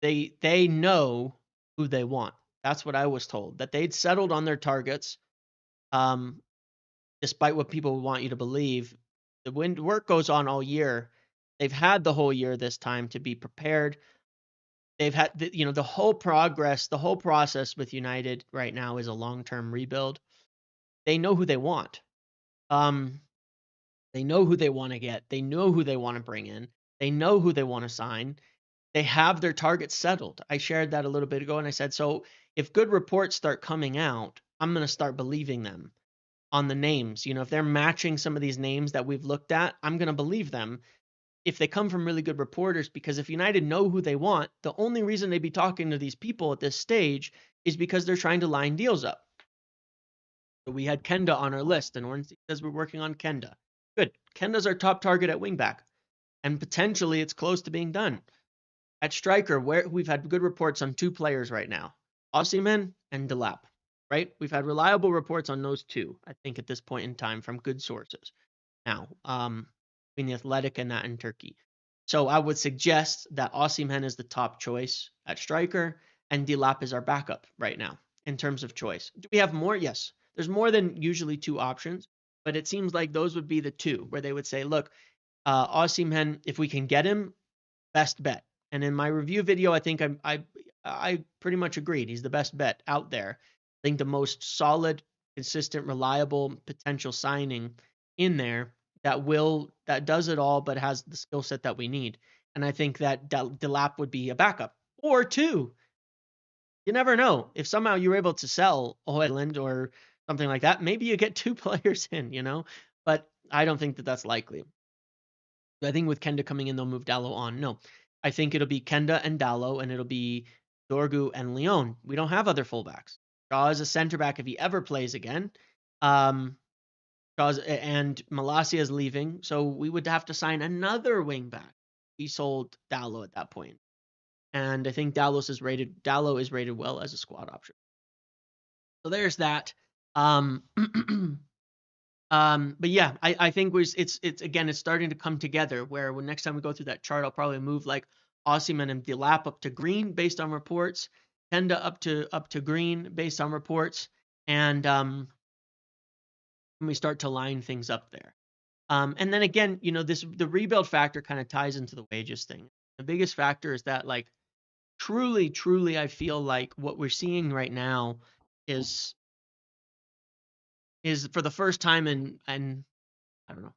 they know who they want. That's what I was told, that they'd settled on their targets. Despite what people want you to believe, the work goes on all year. They've had the whole year this time to be prepared. they've had the whole process with United right now is a long-term rebuild. They know who they want. Um, they know who they want to get. They know who they want to bring in. They know who they want to sign. They have their targets settled. I shared that a little bit ago, and I said, so if good reports start coming out, I'm going to start believing them on the names. If they're matching some of these names that we've looked at, I'm going to believe them if they come from really good reporters, because if United know who they want, the only reason they'd be talking to these people at this stage is because they're trying to line deals up. So we had Kenda on our list, and Ornstein says we're working on Kenda. Good. Kenda's our top target at wingback, and potentially it's close to being done. At striker, where we've had good reports on 2 players right now, Osimhen and Delap, right? We've had reliable reports on those 2, I think, at this point in time from good sources. Now, between the Athletic and that in Turkey. So I would suggest that Osimhen is the top choice at striker, and Delap is our backup right now in terms of choice. Do we have more? Yes. There's more than usually 2 options, but it seems like those would be the 2 where they would say, look, Osimhen, if we can get him, best bet. And in my review video, I think I pretty much agreed. He's the best bet out there. I think the most solid, consistent, reliable potential signing in there that does it all, but has the skill set that we need. And I think that Delap would be a backup or 2. You never know. If somehow you're able to sell Højlund or something like that, maybe you get 2 players in. But I don't think that that's likely. I think with Kenda coming in, they'll move Dallo on. No, I think it'll be Kenda and Dallo, and it'll be Dorgu and Leon. We don't have other fullbacks. Shaw is a center back if he ever plays again. And Malacia is leaving, so we would have to sign another wing back. We sold Dallo at that point. And I think Dallo is rated well as a squad option. So there's that. But yeah, I think it's again, it's starting to come together where when next time we go through that chart, I'll probably move like Osimhen and Delap up to green based on reports, Kenda up to green based on reports, and we start to line things up there. And then again, the rebuild factor kind of ties into the wages thing. The biggest factor is that like truly, I feel like what we're seeing right now is for the first time in I don't know,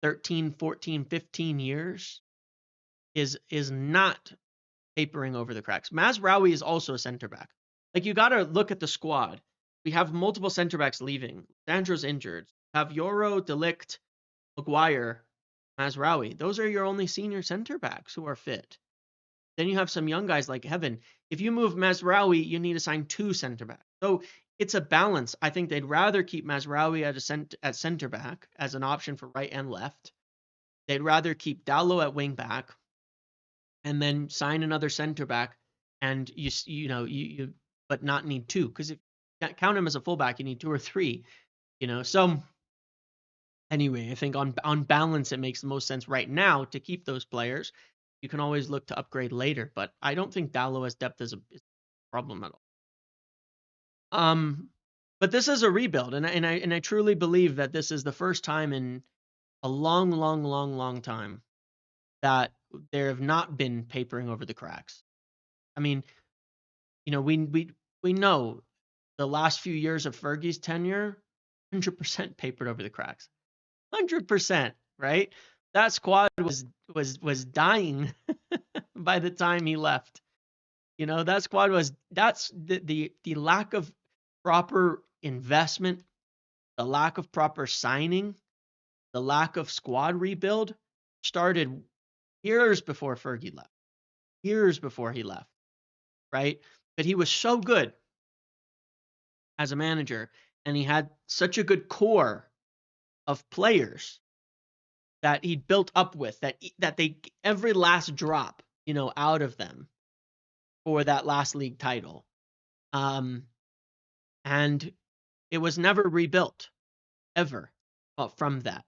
13, 14, 15 years is not papering over the cracks. Mazraoui is also a center back. Like, you got to look at the squad. We have multiple center backs leaving. Sandro's injured. Have Yoro, Delict, Maguire, Mazraoui. Those are your only senior center backs who are fit. Then you have some young guys like Heaven. If you move Mazraoui, you need to sign 2 center backs. So it's a balance. I think they'd rather keep Mazraoui at center back as an option for right and left. They'd rather keep Dallo at wing back and then sign another center back, and you but not need 2, because if you count him as a fullback, you need 2 or 3. So anyway, I think on balance, it makes the most sense right now to keep those players. You can always look to upgrade later, but I don't think Dallo as depth is a problem at all. But this is a rebuild, and I truly believe that this is the first time in a long time that there have not been papering over the cracks. I mean, we know the last few years of Fergie's tenure, 100% papered over the cracks. 100%, right? That squad was dying by the time he left. That squad that's the lack of proper investment, the lack of proper signing, the lack of squad rebuild started years before Fergie left. Years before he left, right? But he was so good as a manager, and he had such a good core of players that he built up with, that they every last drop, out of them for that last league title. And it was never rebuilt ever from that.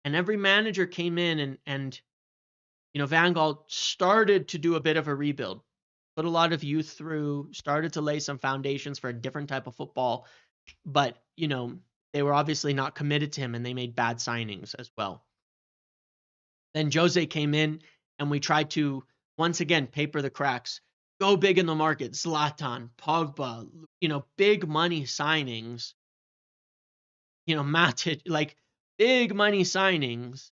And every manager came in and Van Gaal started to do a bit of a rebuild, put a lot of youth through, started to lay some foundations for a different type of football. But, they were obviously not committed to him, and they made bad signings as well. Then Jose came in, and we tried to Once again, paper the cracks. Go big in the market. Zlatan, Pogba, big money signings. Matic, like big money signings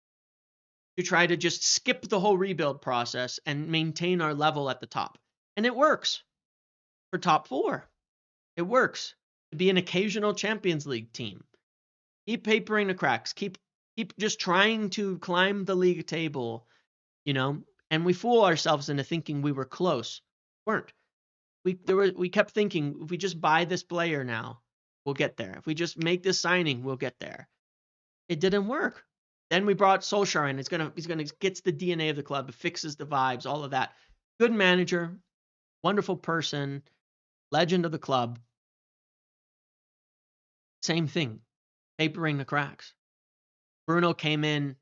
to try to just skip the whole rebuild process and maintain our level at the top. And it works for top 4. It works to be an occasional Champions League team. Keep papering the cracks. Keep just trying to climb the league table, and we fool ourselves into thinking we were close. We weren't. We kept thinking, if we just buy this player now, we'll get there. If we just make this signing, we'll get there. It didn't work. Then we brought Solskjaer in. He's gonna gets the DNA of the club, fixes the vibes, all of that. Good manager, wonderful person, legend of the club. Same thing, papering the cracks. Bruno came in.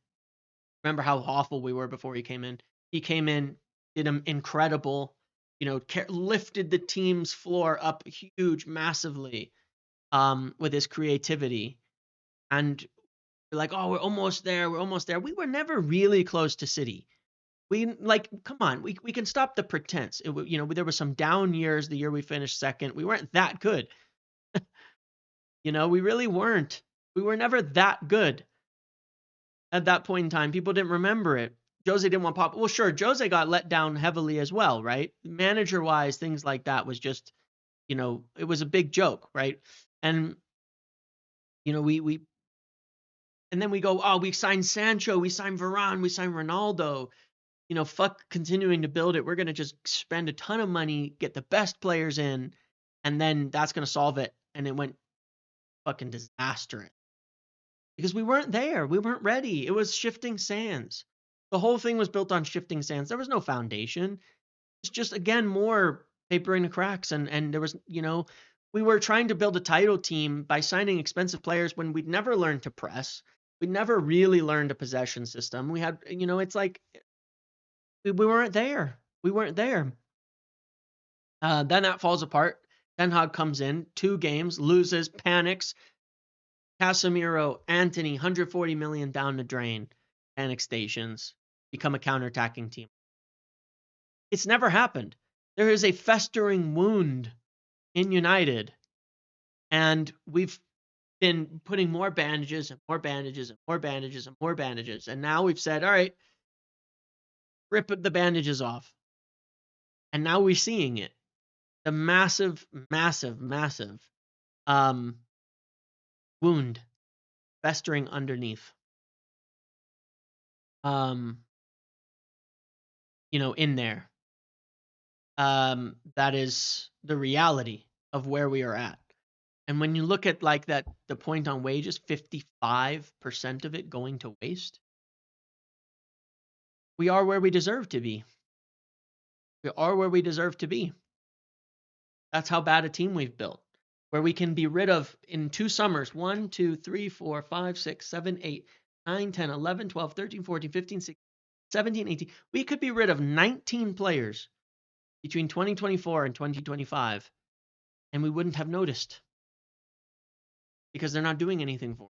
Remember how awful we were before he came in? He came in, did an incredible, lifted the team's floor up huge, massively, with his creativity. And we're like, oh, we're almost there. We're almost there. We were never really close to City. Come on, we can stop the pretense. There were some down years. The year we finished second, we weren't that good. We really weren't. We were never that good at that point in time. People didn't remember it. Jose didn't want Pop. Well, sure, Jose got let down heavily as well, right? Manager-wise, things like that was just, it was a big joke, right? And, and then we go, oh, we signed Sancho, we signed Varane, we signed Ronaldo. Fuck continuing to build it. We're going to just spend a ton of money, get the best players in, and then that's going to solve it. And it went fucking disastrous. Because we weren't there. We weren't ready. It was shifting sands. The whole thing was built on shifting sands. There was no foundation. It's just, again, more papering the cracks. And there was, we were trying to build a title team by signing expensive players when we'd never learned to press. We never really learned a possession system. We had, it's like we weren't there. We weren't there. Then that falls apart. Ten Hag comes in, 2 games, loses, panics. Casemiro, Antony, 140 million down the drain. Panic stations, become a counterattacking team. It's never happened. There is a festering wound in United, and we've been putting more bandages and more bandages and more bandages and more bandages, and now we've said, all right, rip the bandages off. And now we're seeing it. The massive, massive, massive wound festering underneath. In there. That is the reality of where we are at. And when you look at the point on wages, 55% of it going to waste. We are where we deserve to be. We are where we deserve to be. That's how bad a team we've built. Where we can be rid of, in 2 summers, 1, 2, 3, 4, 5, 6, 7, 8, 9, 10, 11, 12, 13, 14, 15, 16, 17, 18. We could be rid of 19 players between 2024 and 2025, and we wouldn't have noticed because they're not doing anything for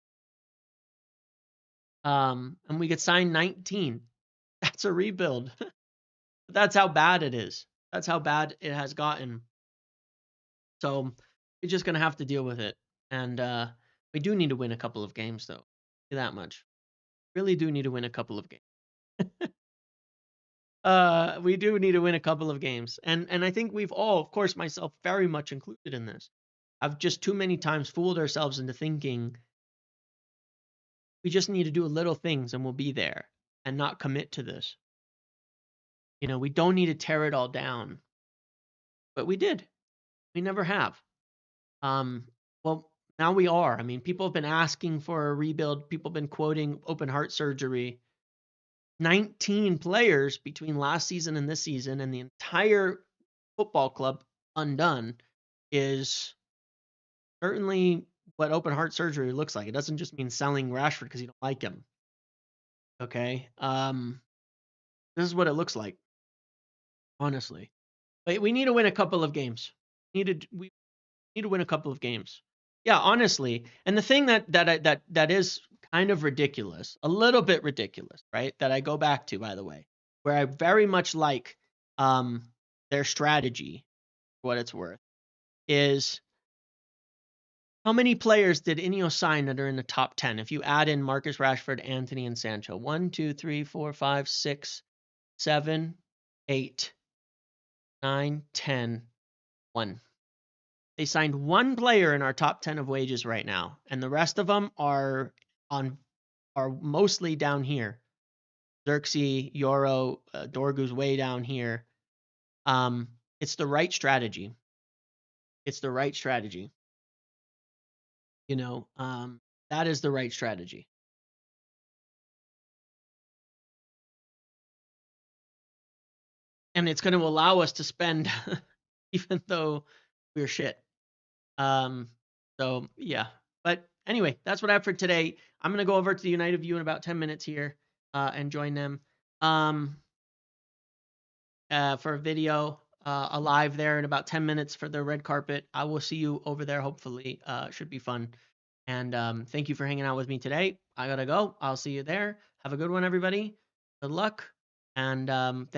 us. And we could sign 19. That's a rebuild. That's how bad it is. That's how bad it has gotten. So we're just going to have to deal with it. And we do need to win a couple of games, though. That much. Really do need to win a couple of games. We do need to win a couple of games. And I think we've all, of course, myself very much included in this, I've just too many times fooled ourselves into thinking we just need to do little things and we'll be there and not commit to this. We don't need to tear it all down. But we did. We never have. Well, now we are. I mean, people have been asking for a rebuild. People have been quoting open heart surgery. 19 players between last season and this season, and the entire football club undone is certainly what open heart surgery looks like. It doesn't just mean selling Rashford because you don't like him. Okay? This is what it looks like, honestly. But we need to win a couple of games. We need to win a couple of games. Yeah, honestly. And the thing that is kind of ridiculous, a little bit ridiculous, right? That I go back to, by the way, where I very much like their strategy, for what it's worth, is how many players did Ineos sign that are in the top 10? If you add in Marcus Rashford, Anthony, and Sancho. 1, 2, 3, 4, 5, 6, 7, 8, 9, 10, 1. They signed one player in our top 10 of wages right now, and the rest of them are mostly down here. Xerxes, Yoro, Dorgu's way down here. It's the right strategy. It's the right strategy. You know, that is the right strategy. And it's going to allow us to spend even though we're shit. So yeah. But anyway, that's what I have for today. I'm going to go over to the United View in about 10 minutes here and join them for a video, a live there in about 10 minutes for the red carpet. I will see you over there, hopefully. Should be fun. And thank you for hanging out with me today. I got to go. I'll see you there. Have a good one, everybody. Good luck. And thank